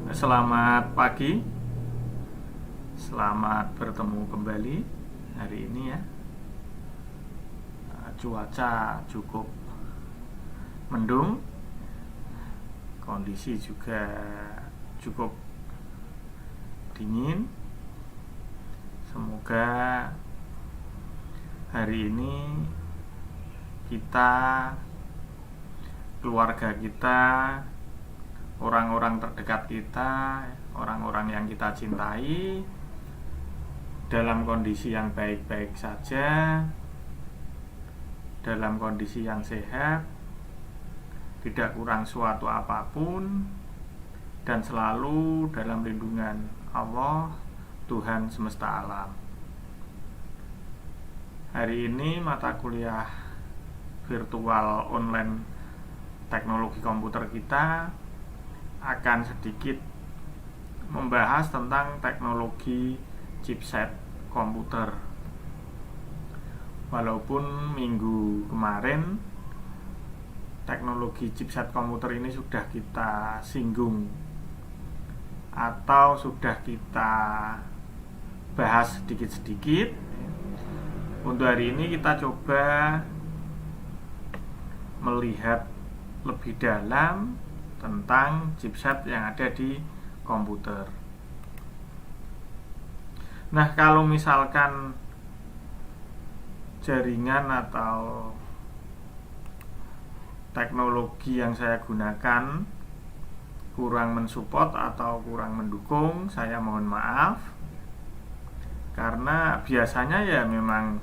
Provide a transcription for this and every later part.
Selamat pagi, selamat bertemu kembali hari ini ya. Cuaca cukup mendung, kondisi juga cukup dingin. Semoga hari ini kita, keluarga kita, orang-orang terdekat kita, orang-orang yang kita cintai dalam kondisi yang baik-baik saja, dalam kondisi yang sehat, tidak kurang suatu apapun, dan selalu dalam lindungan Allah, Tuhan semesta alam. Hari ini mata kuliah virtual online teknologi komputer kita akan sedikit membahas tentang teknologi chipset komputer. Walaupun minggu kemarin teknologi chipset komputer ini sudah kita singgung atau sudah kita bahas sedikit-sedikit, untuk hari ini kita coba melihat lebih dalam tentang chipset yang ada di komputer. Nah, kalau misalkan jaringan atau teknologi yang saya gunakan kurang mensupport atau kurang mendukung, saya mohon maaf. Karena biasanya ya memang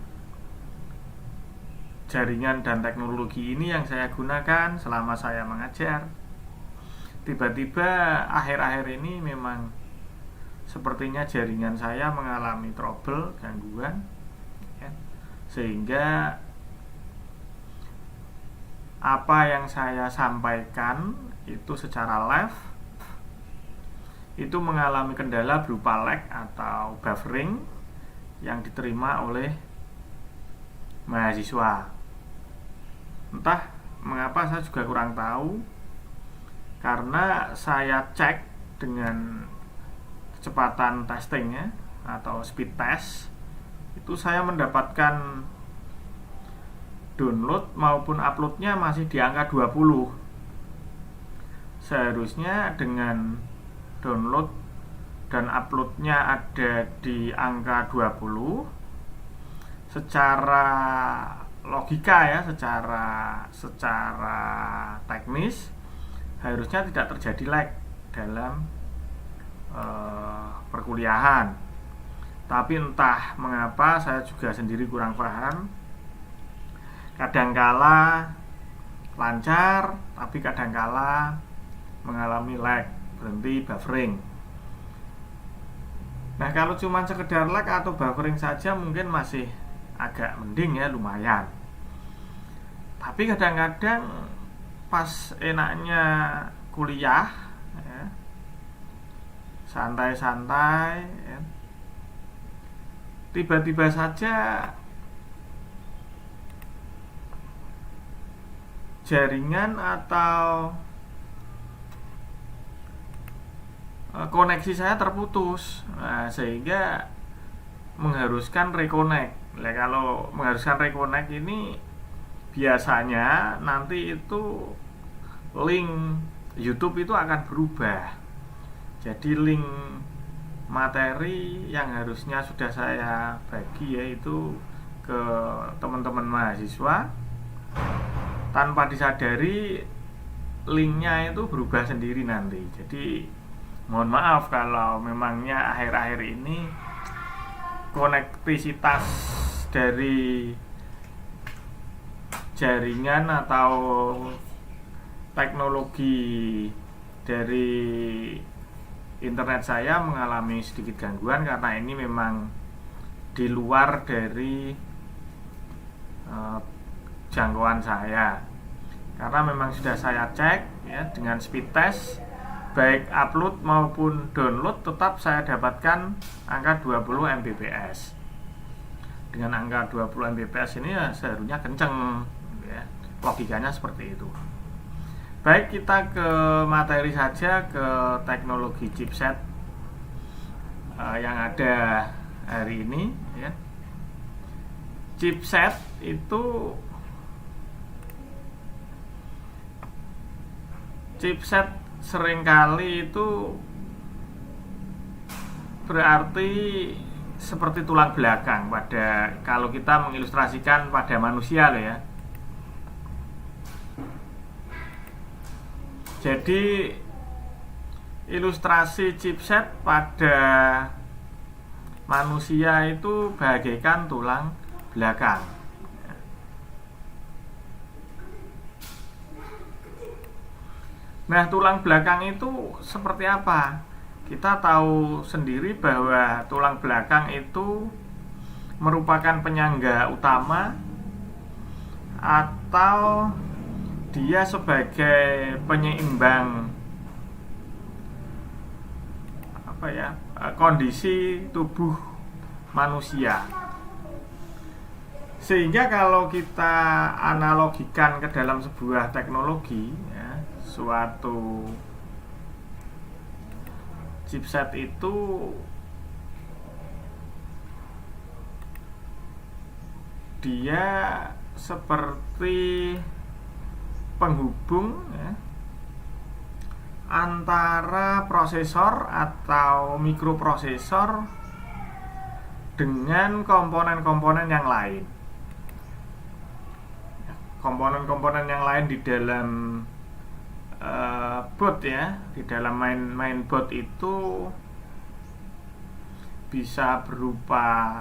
jaringan dan teknologi ini yang saya gunakan selama saya mengajar. Tiba-tiba akhir-akhir ini memang sepertinya jaringan saya mengalami trouble, gangguan ya. Sehingga apa yang saya sampaikan itu secara live itu mengalami kendala berupa lag atau buffering yang diterima oleh mahasiswa. Entah mengapa, saya juga kurang tahu. Karena saya cek dengan kecepatan testingnya atau speed test, itu saya mendapatkan download maupun uploadnya masih di angka 20. Seharusnya dengan download dan uploadnya ada di angka 20, secara logika ya, secara teknis harusnya tidak terjadi lag dalam perkuliahan. Tapi entah mengapa saya juga sendiri kurang paham. Kadangkala lancar, tapi kadangkala mengalami lag, berhenti buffering. Nah, kalau cuma sekedar lag atau buffering saja mungkin masih agak mending ya, lumayan. Tapi kadang-kadang pas enaknya kuliah ya, santai-santai ya, tiba-tiba saja jaringan atau koneksi saya terputus. Nah, sehingga mengharuskan reconnect. Nah, kalau mengharuskan reconnect ini biasanya nanti itu link YouTube itu akan berubah. Jadi link materi yang harusnya sudah saya bagi yaitu ke teman-teman mahasiswa, tanpa disadari linknya itu berubah sendiri nanti. Jadi mohon maaf kalau memangnya akhir-akhir ini konektivitas dari jaringan atau teknologi dari internet saya mengalami sedikit gangguan, karena ini memang di luar dari jangkauan saya. Karena memang sudah saya cek ya, dengan speed test baik upload maupun download tetap saya dapatkan angka 20 Mbps. Dengan angka 20 Mbps ini ya seharusnya kenceng ya. Logikanya seperti itu. Baik, kita ke materi saja, ke teknologi chipset yang ada hari ini ya. Chipset seringkali itu berarti seperti tulang belakang kalau kita mengilustrasikan pada manusia loh ya. Jadi ilustrasi chipset pada manusia itu bagaikan tulang belakang. Nah, tulang belakang itu seperti apa? Kita tahu sendiri bahwa tulang belakang itu merupakan penyangga utama atau dia sebagai penyeimbang kondisi tubuh manusia. Sehingga kalau kita analogikan ke dalam sebuah teknologi ya, suatu chipset itu dia seperti penghubung ya, antara prosesor atau mikroprosesor dengan komponen-komponen yang lain. Komponen-komponen yang lain di dalam board ya, di dalam mainboard itu bisa berupa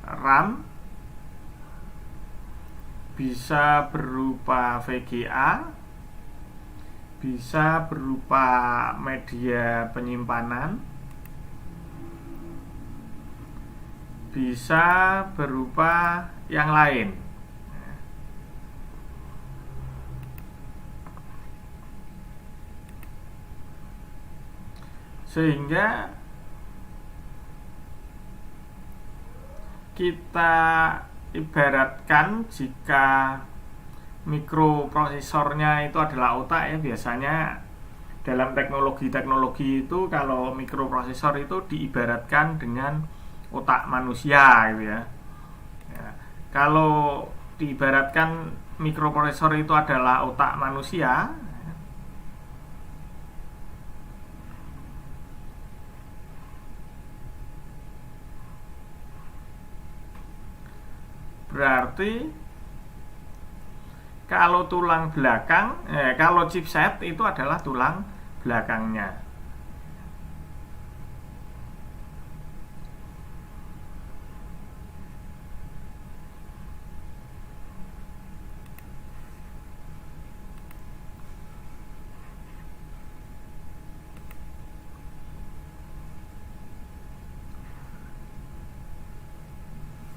RAM, bisa berupa VGA, bisa berupa media penyimpanan, bisa berupa yang lain. Sehingga kita ibaratkan jika mikroprosesornya itu adalah otak ya, biasanya dalam teknologi itu kalau mikroprosesor itu diibaratkan dengan otak manusia gitu ya. Kalau diibaratkan mikroprosesor itu adalah otak manusia, berarti kalau kalau chipset itu adalah tulang belakangnya.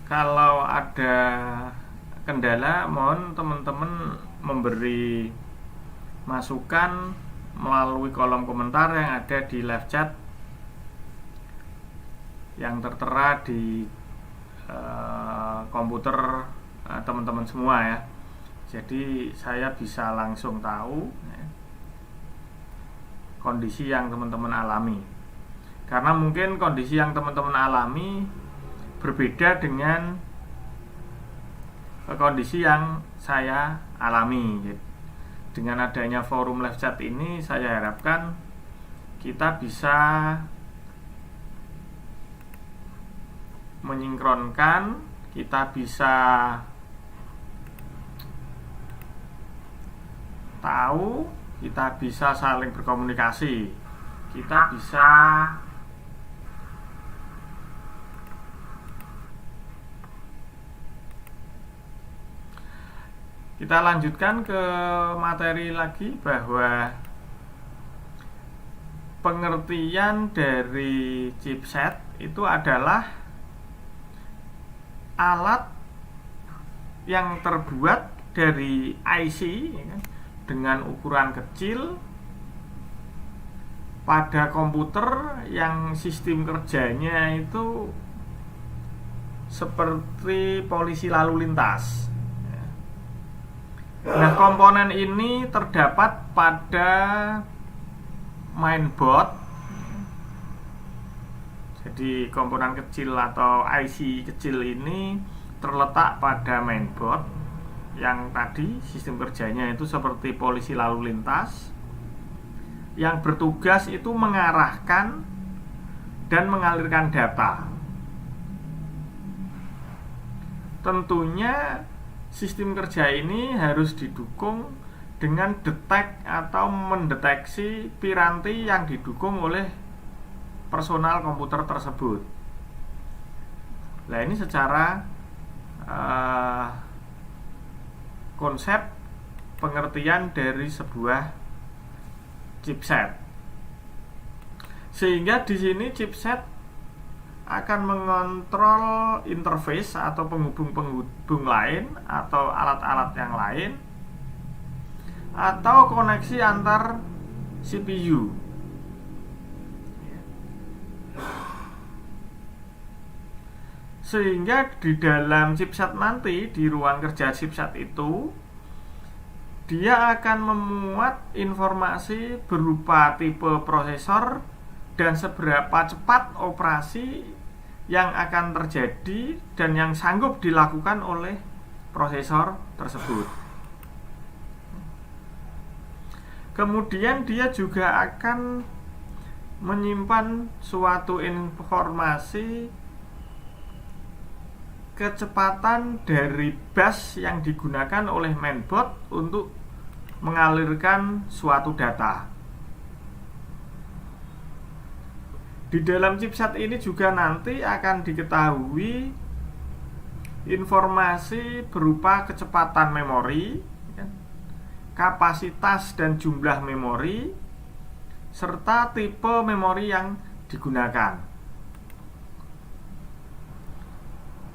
Kalau ada kendala, mohon teman-teman memberi masukan melalui kolom komentar yang ada di live chat yang tertera di komputer teman-teman semua ya. Jadi saya bisa langsung tahu ya, kondisi yang teman-teman alami. Karena mungkin kondisi yang teman-teman alami berbeda dengan kondisi yang saya alami. Dengan adanya forum live chat ini, saya harapkan kita bisa menyinkronkan, kita bisa tahu, kita bisa saling berkomunikasi, kita bisa kita lanjutkan ke materi lagi, bahwa pengertian dari chipset itu adalah alat yang terbuat dari IC ya kan, dengan ukuran kecil pada komputer yang sistem kerjanya itu seperti polisi lalu lintas. Nah, komponen ini terdapat pada mainboard. Jadi komponen kecil atau IC kecil ini terletak pada mainboard yang tadi sistem kerjanya itu seperti polisi lalu lintas yang bertugas itu mengarahkan dan mengalirkan data. Tentunya sistem kerja ini harus didukung dengan detek atau mendeteksi piranti yang didukung oleh personal komputer tersebut. Nah, ini secara konsep pengertian dari sebuah chipset. Sehingga di sini chipset akan mengontrol interface atau penghubung-penghubung lain atau alat-alat yang lain atau koneksi antar CPU. Sehingga di dalam chipset nanti, di ruang kerja chipset itu, dia akan memuat informasi berupa tipe prosesor dan seberapa cepat operasi yang akan terjadi dan yang sanggup dilakukan oleh prosesor tersebut. Kemudian dia juga akan menyimpan suatu informasi kecepatan dari bus yang digunakan oleh mainboard untuk mengalirkan suatu data. Di dalam chipset ini juga nanti akan diketahui informasi berupa kecepatan memori, kapasitas dan jumlah memori, serta tipe memori yang digunakan.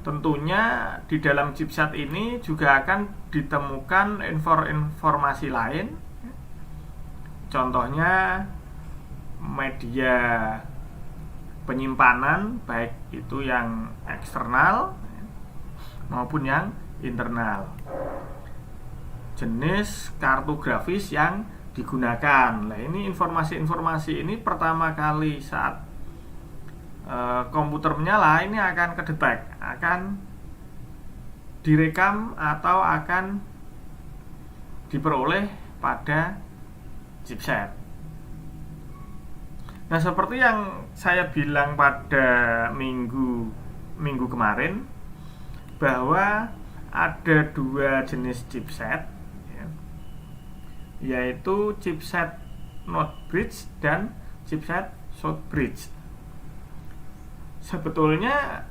Tentunya di dalam chipset ini juga akan ditemukan informasi lain. Contohnya media penyimpanan, baik itu yang eksternal maupun yang internal, jenis kartu grafis yang digunakan. Nah, ini informasi-informasi ini pertama kali saat komputer menyala ini akan kedetek, akan direkam atau akan diperoleh pada chipset. Nah, seperti yang saya bilang pada minggu kemarin, bahwa ada dua jenis chipset, yaitu chipset not bridge dan chipset short bridge. Sebetulnya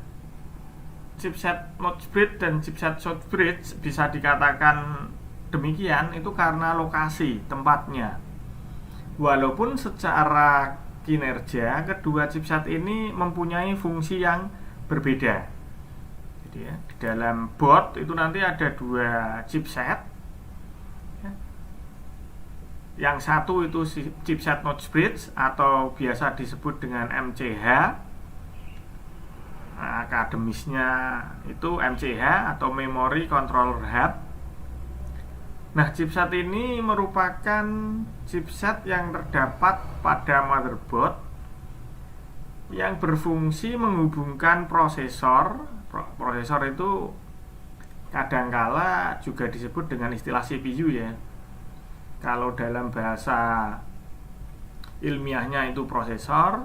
chipset notch bridge dan chipset short bridge bisa dikatakan demikian itu karena lokasi tempatnya. Walaupun secara kinerja kedua chipset ini mempunyai fungsi yang berbeda. Jadi ya, di dalam board itu nanti ada dua chipset. Yang satu itu chipset notch bridge atau biasa disebut dengan MCH. Akademisnya itu MCH atau Memory Controller Hub. Nah, chipset ini merupakan chipset yang terdapat pada motherboard yang berfungsi menghubungkan prosesor. Prosesor itu kadangkala juga disebut dengan istilah CPU ya. Kalau dalam bahasa ilmiahnya itu prosesor,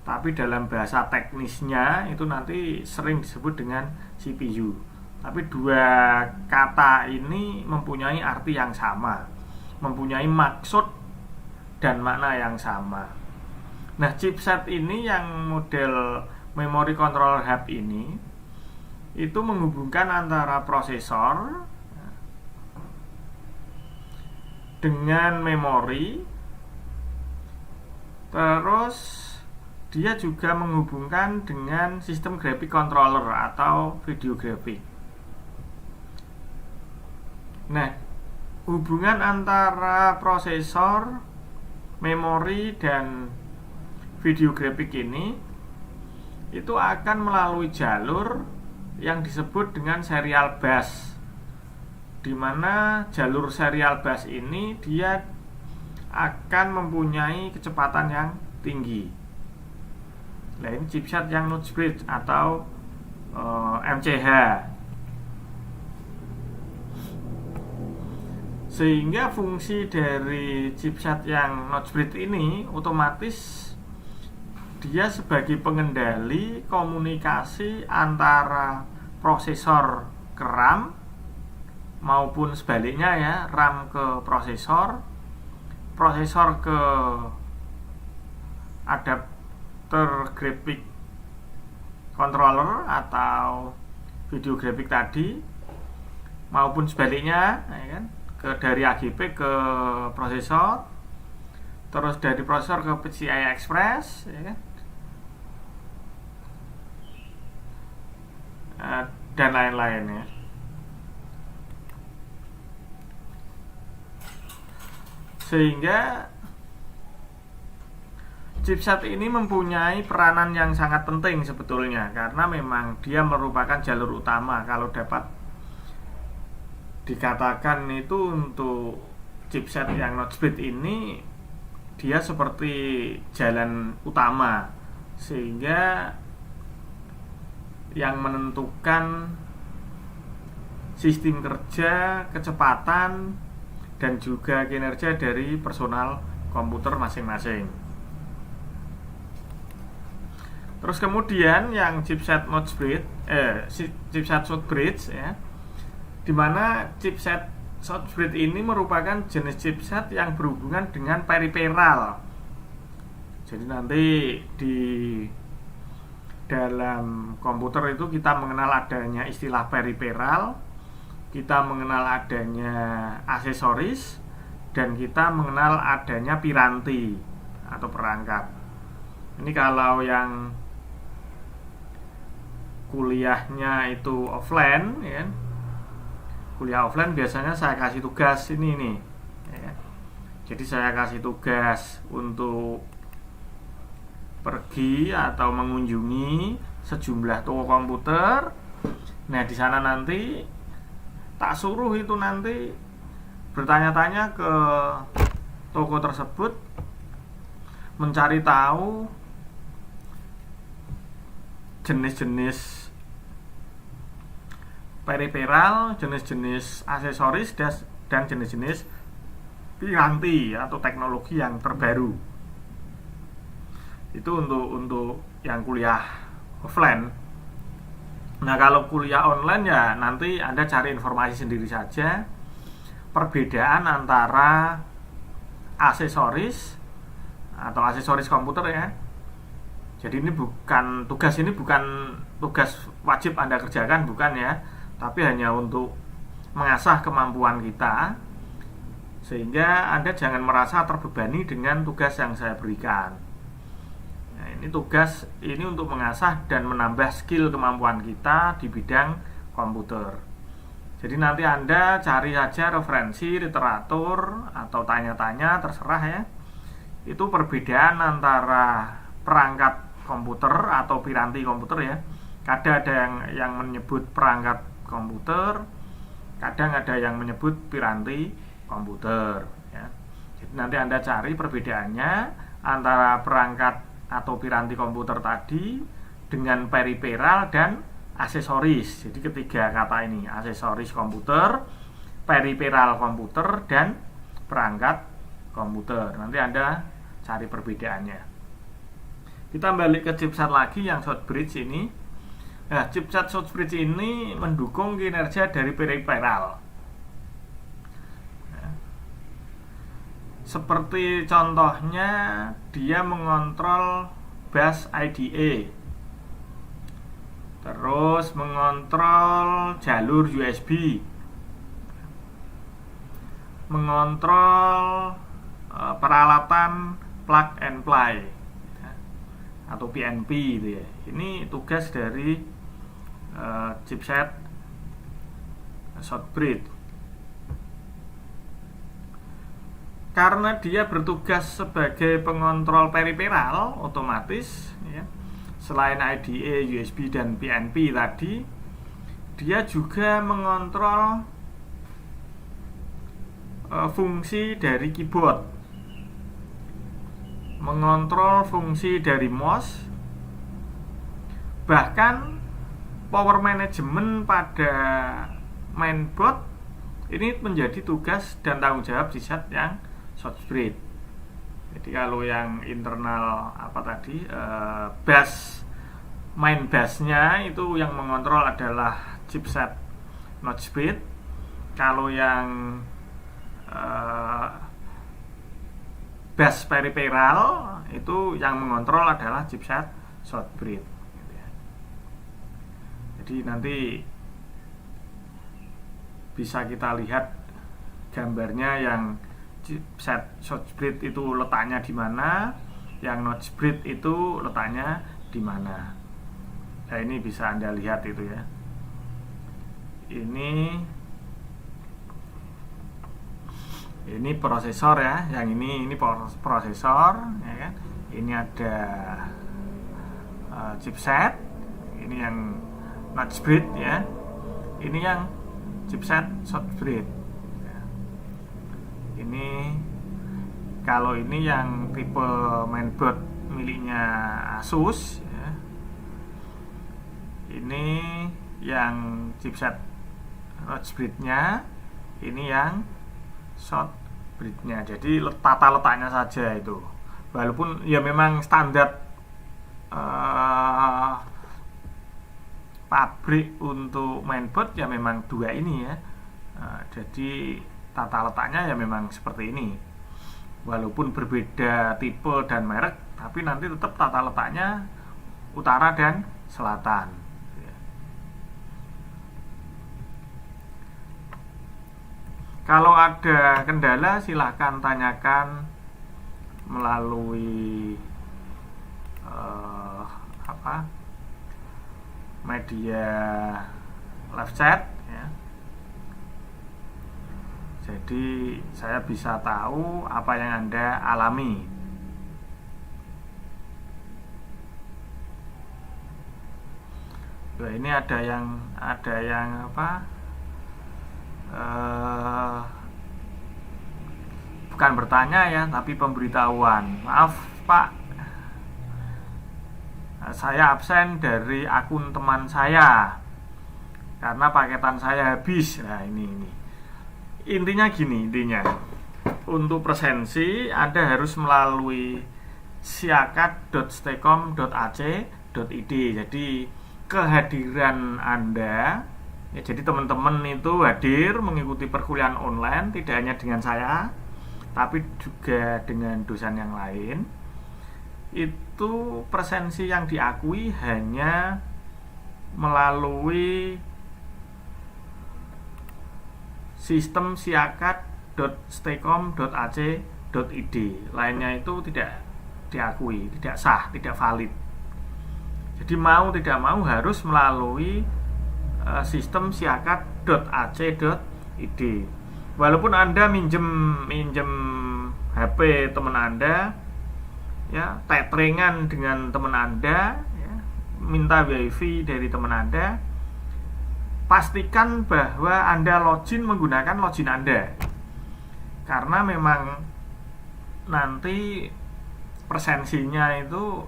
tapi dalam bahasa teknisnya itu nanti sering disebut dengan CPU. Tapi dua kata ini mempunyai arti yang sama, mempunyai maksud dan makna yang sama. Nah, chipset ini yang model Memory Controller Hub ini itu menghubungkan antara prosesor dengan memori, terus dia juga menghubungkan dengan sistem graphic controller atau video graphic. Nah, hubungan antara prosesor, memori, dan video graphic ini itu akan melalui jalur yang disebut dengan serial bus. dimana jalur serial bus ini dia akan mempunyai kecepatan yang tinggi. Nah, ini chipset yang Notch Bridge atau MCH. Sehingga fungsi dari chipset yang Notch Bridge ini otomatis dia sebagai pengendali komunikasi antara prosesor ke RAM maupun sebaliknya ya, RAM ke prosesor, prosesor ke adapter graphic controller atau video graphic tadi, maupun sebaliknya ya kan, dari AGP ke prosesor, terus dari prosesor ke PCI Express ya kan, dan lain-lain ya. Sehingga chipset ini mempunyai peranan yang sangat penting sebetulnya, karena memang dia merupakan jalur utama. Kalau dapat dikatakan itu untuk chipset yang Notch Bridge ini, dia seperti jalan utama, sehingga yang menentukan sistem kerja, kecepatan, dan juga kinerja dari personal komputer masing-masing. Terus kemudian yang chipset Notch Bridge, chipset Short Bridge ya, dimana chipset Short Bridge ini merupakan jenis chipset yang berhubungan dengan periferal. Jadi nanti di dalam komputer itu kita mengenal adanya istilah periferal, kita mengenal adanya aksesoris, dan kita mengenal adanya piranti atau perangkat. Ini kalau yang kuliahnya itu offline ya, kuliah offline biasanya saya kasih tugas ini nih ya. Jadi saya kasih tugas untuk pergi atau mengunjungi sejumlah toko komputer. Nah, di sana nanti tak suruh itu nanti bertanya-tanya ke toko tersebut, mencari tahu jenis-jenis periferal, jenis-jenis aksesoris, dan jenis-jenis piranti atau teknologi yang terbaru. Itu untuk yang kuliah offline. Nah, kalau kuliah online ya nanti Anda cari informasi sendiri saja, perbedaan antara aksesoris atau aksesoris komputer ya. Jadi ini bukan tugas wajib Anda kerjakan, bukan ya, tapi hanya untuk mengasah kemampuan kita, sehingga Anda jangan merasa terbebani dengan tugas yang saya berikan. Nah, ini tugas ini untuk mengasah dan menambah skill kemampuan kita di bidang komputer. Jadi nanti Anda cari saja referensi, literatur, atau tanya-tanya, terserah ya. Itu perbedaan antara perangkat komputer atau piranti komputer ya. Kadang ada yang menyebut perangkat komputer, kadang ada yang menyebut piranti komputer ya. Jadi nanti Anda cari perbedaannya antara perangkat atau piranti komputer tadi dengan periferal dan aksesoris. Jadi ketiga kata ini, aksesoris komputer, periferal komputer, dan perangkat komputer. Nanti Anda cari perbedaannya. Kita balik ke chipset lagi yang Short Bridge ini. Nah, chipset Short Bridge ini mendukung kinerja dari periferal. Seperti contohnya dia mengontrol bus IDE, terus mengontrol jalur USB, mengontrol peralatan plug and play atau PNP gitu ya. Ini tugas dari chipset Short Bridge. Karena dia bertugas sebagai pengontrol periferal, otomatis ya, selain IDE, USB, dan PNP tadi, dia juga mengontrol fungsi dari keyboard, mengontrol fungsi dari mouse, bahkan power management pada mainboard ini menjadi tugas dan tanggung jawab di set yang Shortbreed. Jadi kalau yang internal main bassnya itu yang mengontrol adalah chipset Notchbreed. Kalau yang bass peripheral itu yang mengontrol adalah chipset Shortbreed. Jadi nanti bisa kita lihat gambarnya yang chipset Shortbreed itu letaknya di mana, yang Notchbreed itu letaknya di mana. Nah, ini bisa Anda lihat itu ya. Ini prosesor ya, yang ini prosesor ya kan. Ini ada chipset, ini yang Notchbreed ya. Ini yang chipset Shortbreed. Ini kalau ini yang tipe mainboard miliknya Asus ya. Ini yang chipset Notchbreed-nya, ini yang Shortbreed-nya. Jadi tata letaknya saja itu. Walaupun ya memang standar pabrik untuk mainboard ya memang dua ini ya. Jadi tata letaknya ya memang seperti ini. Walaupun berbeda tipe dan merek, tapi nanti tetap tata letaknya utara dan selatan. Kalau ada kendala silahkan tanyakan melalui media live chat ya. Jadi saya bisa tahu apa yang Anda alami. Nah, ini ada yang bukan bertanya ya, tapi pemberitahuan. Maaf Pak, saya absen dari akun teman saya karena paketan saya habis. Nah ini. Intinya gini, untuk presensi Anda harus melalui siakat.stecom.ac.id. Jadi kehadiran Anda ya, jadi teman-teman itu hadir mengikuti perkuliahan online tidak hanya dengan saya, tapi juga dengan dosen yang lain. Itu presensi yang diakui hanya melalui sistem siakat.stecom.ac.id. Lainnya itu tidak diakui, tidak sah, tidak valid. Jadi mau tidak mau harus melalui sistem siakat.ac.id. Walaupun Anda minjem HP teman Anda ya, tetheringan dengan teman Anda ya, minta WiFi dari teman Anda, pastikan bahwa Anda login menggunakan login Anda. Karena memang nanti presensinya itu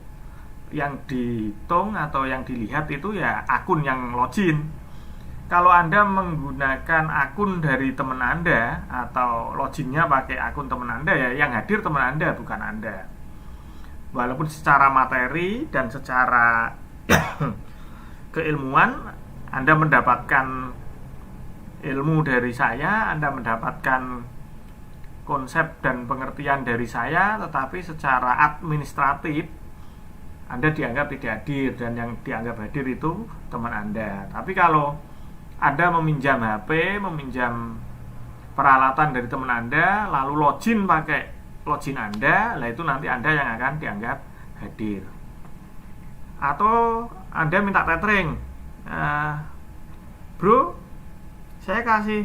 yang dihitung atau yang dilihat itu ya akun yang login. Kalau Anda menggunakan akun dari teman Anda atau loginnya pakai akun teman Anda ya, yang hadir teman Anda bukan Anda. Walaupun secara materi dan secara keilmuan Anda mendapatkan ilmu dari saya, Anda mendapatkan konsep dan pengertian dari saya, tetapi secara administratif Anda dianggap tidak hadir, dan yang dianggap hadir itu teman Anda. Tapi kalau Anda meminjam HP, meminjam peralatan dari teman Anda, lalu login pakai login Anda, lah itu nanti Anda yang akan dianggap hadir. Atau Anda minta tethering, bro, saya kasih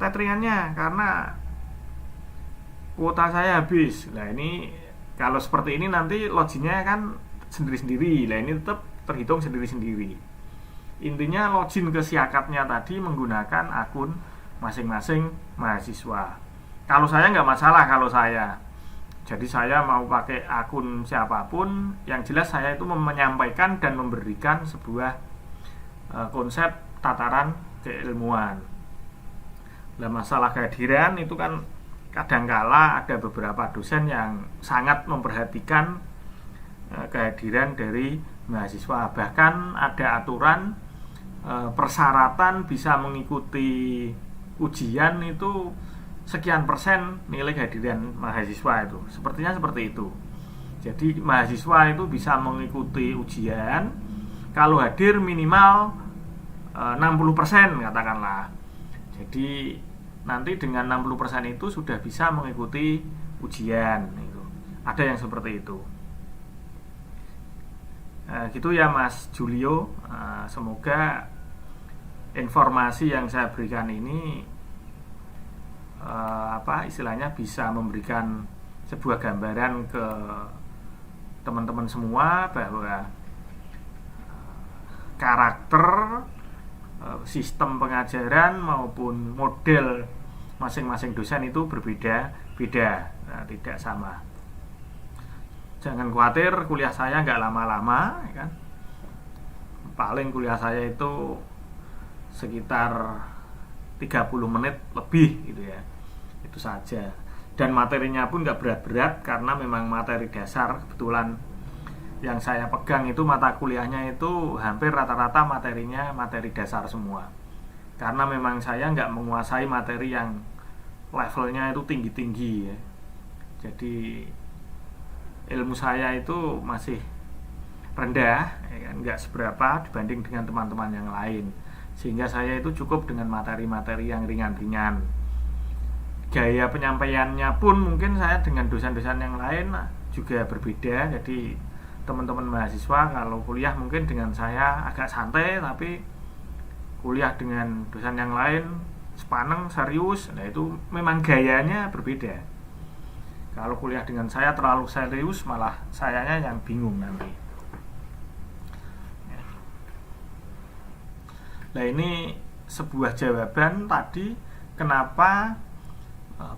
tetheringannya karena kuota saya habis. Nah ini kalau seperti ini nanti loginnya kan sendiri-sendiri. Nah ini tetap terhitung sendiri-sendiri. Intinya login ke siakatnya tadi menggunakan akun masing-masing mahasiswa. Kalau saya nggak masalah kalau saya. Jadi saya mau pakai akun siapapun, yang jelas saya itu menyampaikan dan memberikan sebuah konsep tataran keilmuan. Nah, masalah kehadiran itu kan kadangkala ada beberapa dosen yang sangat memperhatikan kehadiran dari mahasiswa. Bahkan ada aturan persyaratan bisa mengikuti ujian itu sekian persen nilai kehadiran mahasiswa itu. Sepertinya seperti itu. Jadi mahasiswa itu bisa mengikuti ujian kalau hadir minimal 60% katakanlah. Jadi nanti dengan 60% itu sudah bisa mengikuti ujian itu. Ada yang seperti itu. Gitu ya Mas Julio. Semoga informasi yang saya berikan ini istilahnya bisa memberikan sebuah gambaran ke teman-teman semua bahwa karakter sistem pengajaran maupun model masing-masing dosen itu berbeda-beda, tidak sama. Jangan khawatir, kuliah saya nggak lama-lama, kan? Paling kuliah saya itu sekitar 30 menit lebih gitu ya. Itu saja. Dan materinya pun nggak berat-berat karena memang materi dasar. Kebetulan yang saya pegang itu mata kuliahnya itu hampir rata-rata materinya materi dasar semua. Karena memang saya nggak menguasai materi yang levelnya itu tinggi-tinggi ya. Jadi ilmu saya itu masih rendah, ya kan? Nggak seberapa dibanding dengan teman-teman yang lain. Sehingga saya itu cukup dengan materi-materi yang ringan-ringan. Gaya penyampaiannya pun mungkin saya dengan dosen-dosen yang lain juga berbeda. Jadi teman-teman mahasiswa kalau kuliah mungkin dengan saya agak santai, tapi kuliah dengan dosen yang lain sepaneng, serius. Nah itu memang gayanya berbeda. Kalau kuliah dengan saya terlalu serius, malah sayanya yang bingung nanti. Nah ini sebuah jawaban tadi kenapa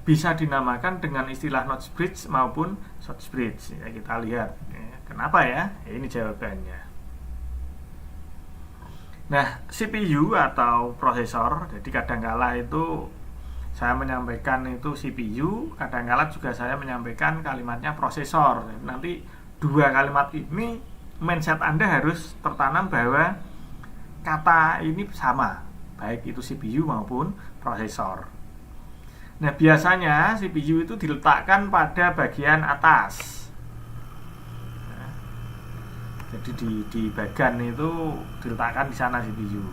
bisa dinamakan dengan istilah notch bridge maupun short bridge. Ya, kita lihat kenapa ya. Ini jawabannya. Nah, CPU atau prosesor, jadi kadangkala itu saya menyampaikan itu CPU, kadangkala juga saya menyampaikan kalimatnya prosesor. Nanti dua kalimat ini mindset Anda harus tertanam bahwa kata ini sama, baik itu CPU maupun prosesor. Nah, biasanya CPU itu diletakkan pada bagian atas. Nah, jadi di bagian itu diletakkan di sana CPU.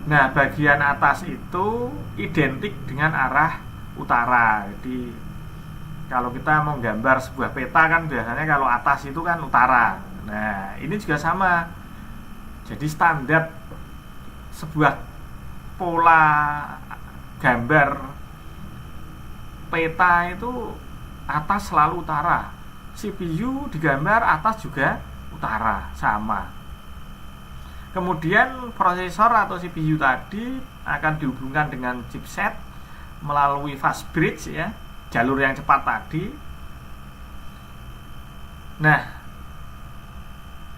Nah, bagian atas itu identik dengan arah utara. Jadi kalau kita mau gambar sebuah peta kan biasanya kalau atas itu kan utara. Nah, ini juga sama. Jadi standar sebuah pola gambar peta itu atas selalu utara. CPU digambar atas juga utara, sama. Kemudian prosesor atau CPU tadi akan dihubungkan dengan chipset melalui fast bridge ya, jalur yang cepat tadi. Nah,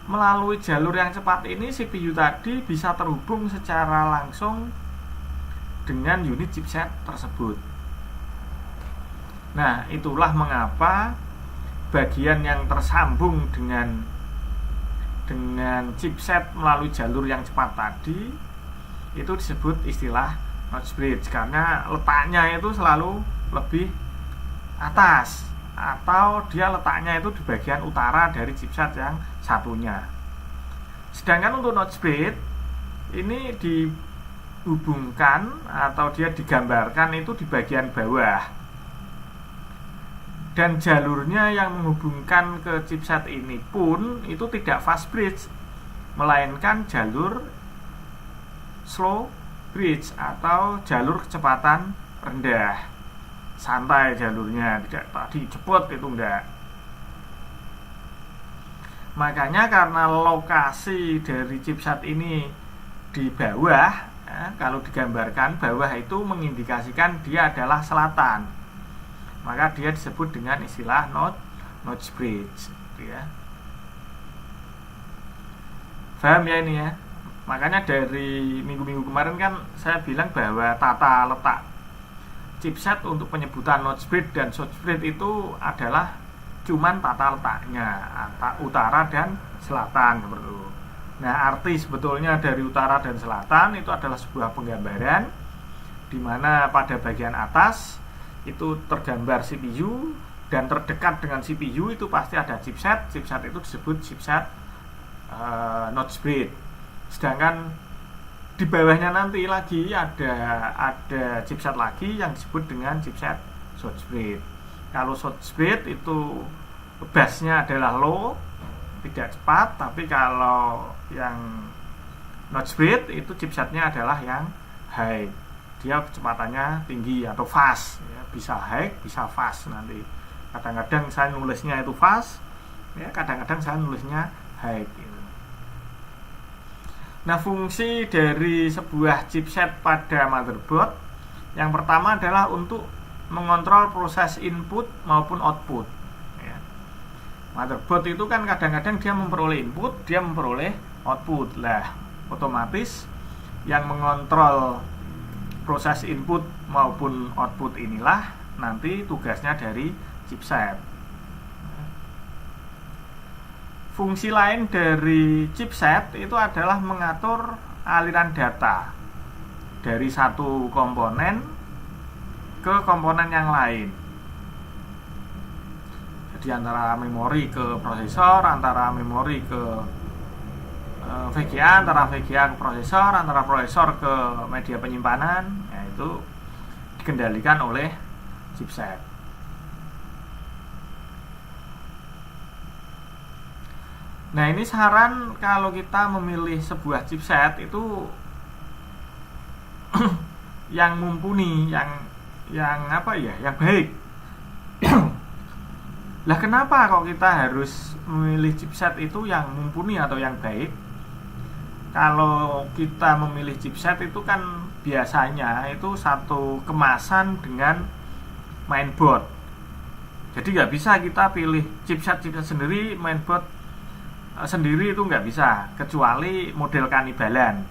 melalui jalur yang cepat ini CPU tadi bisa terhubung secara langsung dengan unit chipset tersebut. Nah, itulah mengapa bagian yang tersambung dengan chipset melalui jalur yang cepat tadi itu disebut istilah notch bridge, karena letaknya itu selalu lebih atas, atau dia letaknya itu di bagian utara dari chipset yang satunya. Sedangkan untuk notch bridge ini dihubungkan atau dia digambarkan itu di bagian bawah, dan jalurnya yang menghubungkan ke chipset ini pun itu tidak fast bridge, melainkan jalur slow bridge atau jalur kecepatan rendah. Santai jalurnya, tidak tadi cepet itu enggak. Makanya karena lokasi dari chipset ini di bawah, ya, kalau digambarkan bawah itu mengindikasikan dia adalah selatan, maka dia disebut dengan istilah notch bridge, gitu ya. Paham ya ini ya? Makanya dari minggu-minggu kemarin kan saya bilang bahwa tata letak chipset untuk penyebutan notch bridge dan short bridge itu adalah cuman tata letaknya utara dan selatan seperti itu. Nah, arti sebetulnya dari utara dan selatan itu adalah sebuah penggambaran di mana pada bagian atas itu tergambar CPU dan terdekat dengan CPU itu pasti ada chipset. Chipset itu disebut chipset notch bridge. Sedangkan di bawahnya nanti lagi ada chipset lagi yang disebut dengan chipset short bridge. Kalau short bridge itu busnya adalah low, tidak cepat, tapi kalau yang notch bridge itu chipsetnya adalah yang high, dia kecepatannya tinggi atau fast ya, bisa high bisa fast. Nanti kadang-kadang saya nulisnya itu fast ya, kadang-kadang saya nulisnya high gitu. Nah, fungsi dari sebuah chipset pada motherboard yang pertama adalah untuk mengontrol proses input maupun output ya. Motherboard itu kan kadang-kadang dia memperoleh input, dia memperoleh output lah, otomatis yang mengontrol proses input maupun output inilah nanti tugasnya dari chipset. Fungsi lain dari chipset itu adalah mengatur aliran data dari satu komponen ke komponen yang lain. Jadi antara memori ke prosesor, antara memori ke VGA, antara VGA ke prosesor, antara prosesor ke media penyimpanan, yaitu dikendalikan oleh chipset. Nah, ini saran kalau kita memilih sebuah chipset itu yang mumpuni, yang apa ya, yang baik. Lah kenapa kok kita harus memilih chipset itu yang mumpuni atau yang baik? Kalau kita memilih chipset itu kan biasanya itu satu kemasan dengan mainboard. Jadi nggak bisa kita pilih chipset sendiri, mainboard sendiri, itu nggak bisa, kecuali model kanibalan.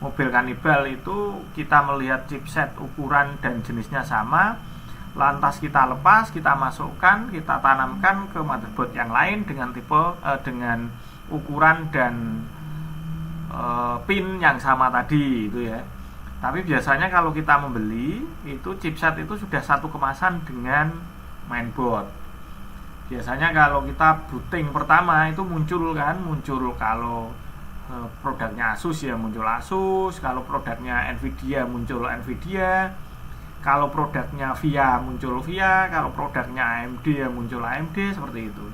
Mobil kanibal itu kita melihat chipset ukuran dan jenisnya sama, lantas kita lepas, kita masukkan, kita tanamkan ke motherboard yang lain dengan tipe dengan ukuran dan pin yang sama tadi itu ya. Tapi biasanya kalau kita membeli itu chipset itu sudah satu kemasan dengan mainboard. Biasanya kalau kita booting pertama itu muncul kalau produknya Asus ya muncul Asus, kalau produknya Nvidia muncul Nvidia, kalau produknya VIA muncul VIA, kalau produknya AMD ya muncul AMD, seperti itu.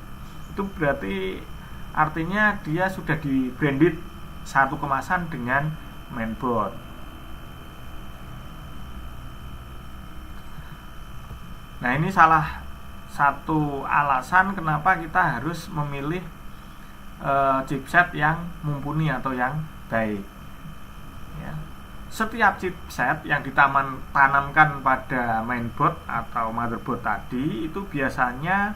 Itu berarti artinya dia sudah di branded satu kemasan dengan mainboard. Nah, ini salah satu alasan kenapa kita harus memilih chipset yang mumpuni atau yang baik ya. Setiap chipset yang ditanamkan pada mainboard atau motherboard tadi itu biasanya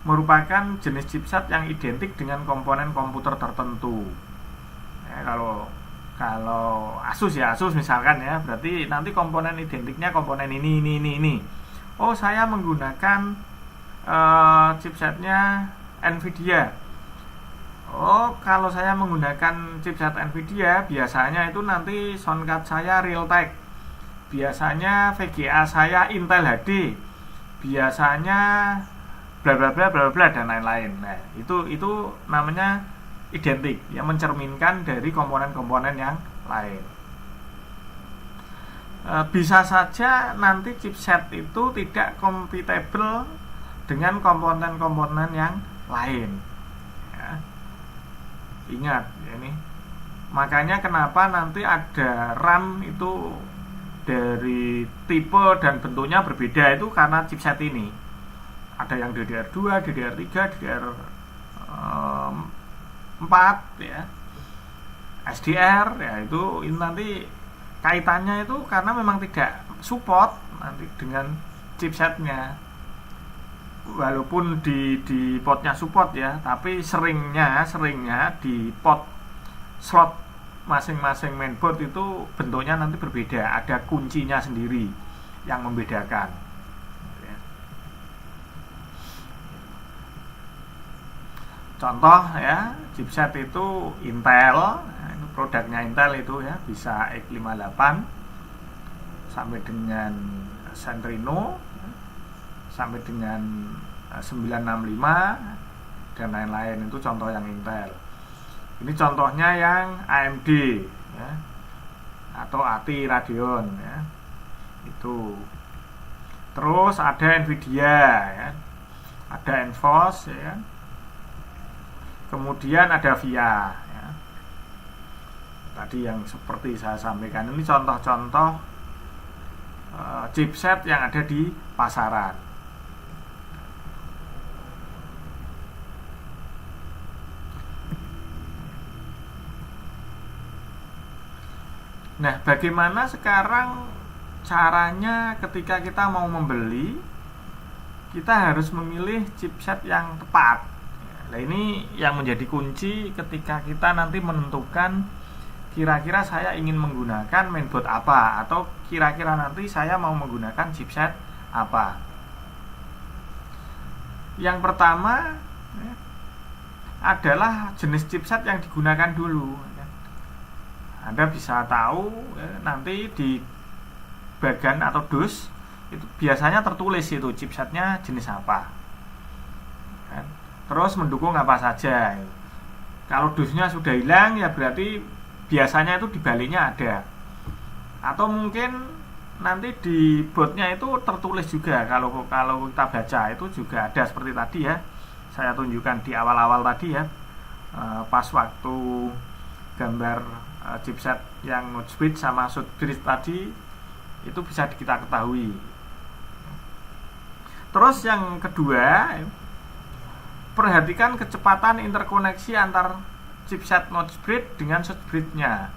merupakan jenis chipset yang identik dengan komponen komputer tertentu ya. Kalau Asus ya, Asus misalkan ya, berarti nanti komponen identiknya komponen ini. Oh, saya menggunakan chipsetnya Nvidia. Oh, kalau saya menggunakan chipset Nvidia, biasanya itu nanti soundcard saya Realtek, biasanya VGA saya Intel HD, biasanya bla bla bla bla bla dan lain-lain. Nah, itu namanya identik, yang mencerminkan dari komponen-komponen yang lain. Bisa saja nanti chipset itu tidak compatible dengan komponen-komponen yang lain ya. Ingat ya, ini makanya kenapa nanti ada RAM itu dari tipe dan bentuknya berbeda, itu karena chipset ini ada yang DDR2, DDR3, DDR4 ya, SDR ya, itu nanti kaitannya itu karena memang tidak support nanti dengan chipsetnya, walaupun di potnya support ya, tapi seringnya di pot slot masing-masing mainboard itu bentuknya nanti berbeda, ada kuncinya sendiri yang membedakan. Contoh ya, chipset itu Intel, ini produknya Intel itu ya, bisa x58 sampai dengan Centrino, sampai dengan 965 dan lain-lain, itu contoh yang Intel. Ini contohnya yang AMD ya, atau AT Radeon ya, itu. Terus ada Nvidia ya, ada Enforce ya, kemudian ada VIA ya. Tadi yang seperti saya sampaikan, ini contoh-contoh chipset yang ada di pasaran. Nah, bagaimana sekarang caranya ketika kita mau membeli? Kita harus memilih chipset yang tepat. Nah, ini yang menjadi kunci ketika kita nanti menentukan kira-kira saya ingin menggunakan mainboard apa, atau kira-kira nanti saya mau menggunakan chipset apa. Yang pertama ya, adalah jenis chipset yang digunakan dulu. Anda bisa tahu ya, nanti di bagan atau dus itu biasanya tertulis itu chipsetnya jenis apa kan? Terus mendukung apa saja. Kalau dusnya sudah hilang ya berarti biasanya itu di baliknya ada, atau mungkin nanti di boardnya itu tertulis juga. Kalau kita baca itu juga ada seperti tadi ya, saya tunjukkan di awal-awal tadi ya, pas waktu gambar chipset yang Northbridge sama Southbridge tadi itu bisa kita ketahui. Terus yang kedua, perhatikan kecepatan interkoneksi antar chipset Northbridge dengan Southbridge-nya.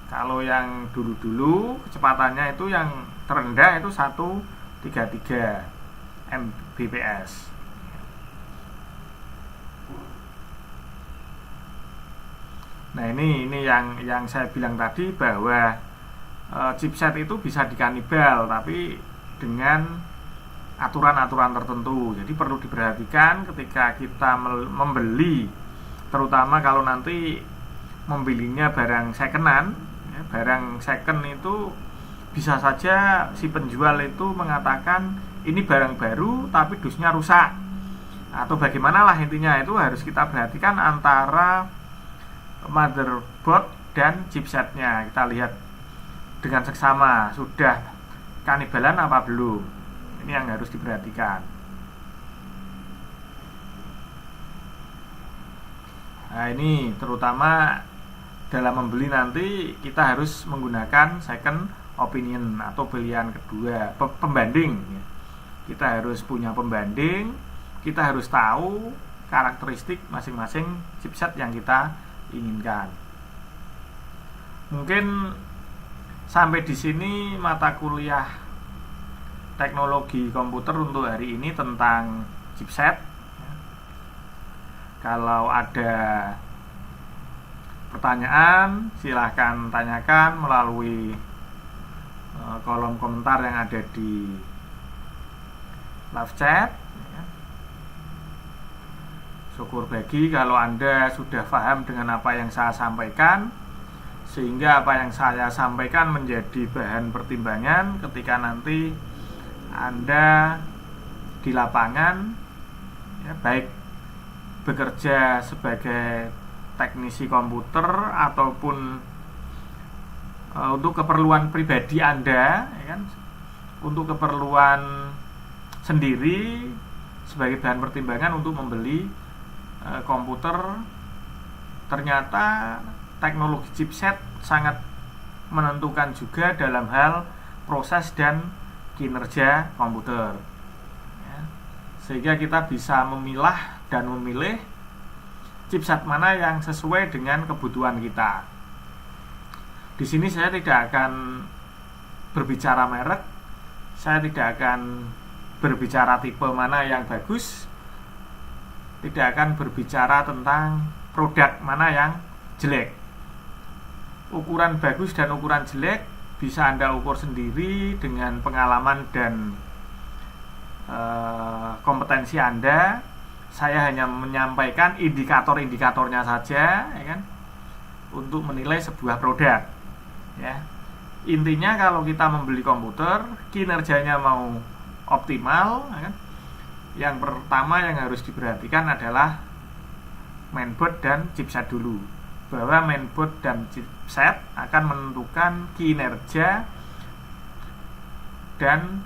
Kalau yang dulu-dulu kecepatannya itu yang terendah itu 133 Mbps. Nah, ini yang saya bilang tadi bahwa chipset itu bisa dikanibal, tapi dengan aturan-aturan tertentu. Jadi perlu diperhatikan ketika kita membeli, terutama kalau nanti membelinya barang secondan ya, barang second itu bisa saja si penjual itu mengatakan ini barang baru tapi dusnya rusak, atau bagaimana lah, intinya itu harus kita perhatikan antara motherboard dan chipsetnya. Kita lihat dengan seksama sudah kanibalan apa belum. Ini yang harus diperhatikan. Nah, ini terutama dalam membeli nanti kita harus menggunakan second opinion atau pilihan kedua, pembanding. Kita harus punya pembanding, kita harus tahu karakteristik masing-masing chipset yang kita inginkan. Mungkin sampai di sini mata kuliah teknologi komputer untuk hari ini tentang chipset. Kalau ada pertanyaan silahkan tanyakan melalui kolom komentar yang ada di live chat. Syukur bagi kalau Anda sudah paham dengan apa yang saya sampaikan, sehingga apa yang saya sampaikan menjadi bahan pertimbangan ketika nanti Anda di lapangan ya, baik bekerja sebagai teknisi komputer ataupun untuk keperluan pribadi Anda ya kan, untuk keperluan sendiri sebagai bahan pertimbangan untuk membeli komputer. Ternyata teknologi chipset sangat menentukan juga dalam hal proses dan kinerja komputer ya. Sehingga kita bisa memilah dan memilih chipset mana yang sesuai dengan kebutuhan kita. Di sini saya tidak akan berbicara merek, saya tidak akan berbicara tipe mana yang bagus, tidak akan berbicara tentang produk mana yang jelek. Ukuran bagus dan ukuran jelek bisa Anda ukur sendiri dengan pengalaman dan kompetensi Anda. Saya hanya menyampaikan indikator-indikatornya saja, ya kan, untuk menilai sebuah produk. Ya, intinya kalau kita membeli komputer, kinerjanya mau optimal, ya kan, yang pertama yang harus diperhatikan adalah mainboard dan chipset dulu. Bahwa mainboard dan chipset akan menentukan kinerja dan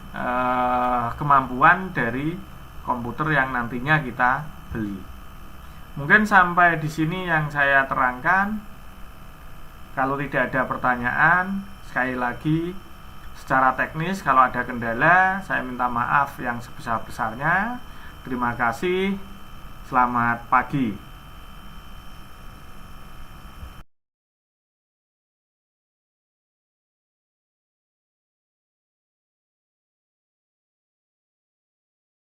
kemampuan dari komputer yang nantinya kita beli. Mungkin sampai di sini yang saya terangkan. Kalau tidak ada pertanyaan, sekali lagi secara teknis kalau ada kendala, saya minta maaf yang sebesar-besarnya. Terima kasih. Selamat pagi.